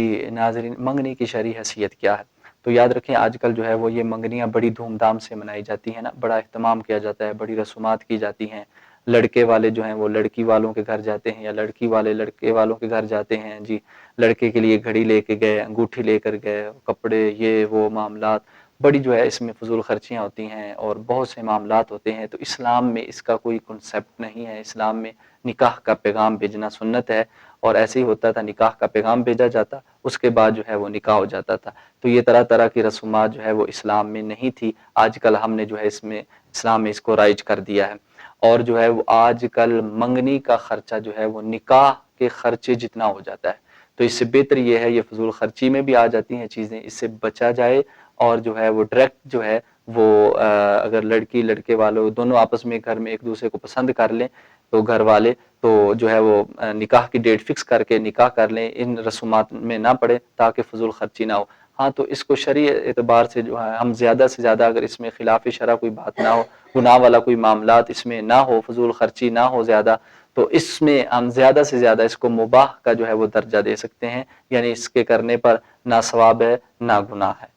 جی ناظرین، منگنی کی شرعی حیثیت کیا ہے؟ تو یاد رکھیں آج کل جو ہے وہ یہ منگنیاں بڑی دھوم دھام سے منائی جاتی ہیں نا، بڑا اہتمام کیا جاتا ہے، بڑی رسومات کی جاتی ہیں۔ لڑکے والے جو ہیں وہ لڑکی والوں کے گھر جاتے ہیں، یا لڑکی والے لڑکے والوں کے گھر جاتے ہیں جی، لڑکے کے لیے گھڑی لے کے گئے، انگوٹھی لے کر گئے، کپڑے، یہ وہ معاملات، بڑی جو ہے اس میں فضول خرچیاں ہوتی ہیں اور بہت سے معاملات ہوتے ہیں۔ تو اسلام میں اس کا کوئی کنسیپٹ نہیں ہے، اسلام میں نکاح کا پیغام بھیجنا سنت ہے، اور ایسے ہی ہوتا تھا، نکاح کا پیغام بھیجا جاتا، اس کے بعد جو ہے وہ نکاح ہو جاتا تھا۔ تو یہ طرح طرح کی رسومات جو ہے وہ اسلام میں نہیں تھی، آج کل ہم نے جو ہے اسلام میں اس کو رائج کر دیا ہے۔ اور جو ہے وہ آج کل منگنی کا خرچہ جو ہے وہ نکاح کے خرچے جتنا ہو جاتا ہے۔ تو اس سے بہتر یہ ہے، یہ فضول خرچی میں بھی آ جاتی ہیں چیزیں، اس سے بچا جائے، اور جو ہے وہ ڈائریکٹ جو ہے وہ اگر لڑکی لڑکے والوں دونوں آپس میں گھر میں ایک دوسرے کو پسند کر لیں تو گھر والے، تو جو ہے وہ نکاح کی ڈیٹ فکس کر کے نکاح کر لیں، ان رسومات میں نہ پڑے تاکہ فضول خرچی نہ ہو۔ ہاں تو اس کو شرعی اعتبار سے جو ہے ہم زیادہ سے زیادہ اگر اس میں خلاف شرع کوئی بات نہ ہو، گناہ والا کوئی معاملات اس میں نہ ہو، فضول خرچی نہ ہو زیادہ، تو اس میں ہم زیادہ سے زیادہ اس کو مباح کا جو ہے وہ درجہ دے سکتے ہیں، یعنی اس کے کرنے پر نہ ثواب ہے نہ گناہ ہے۔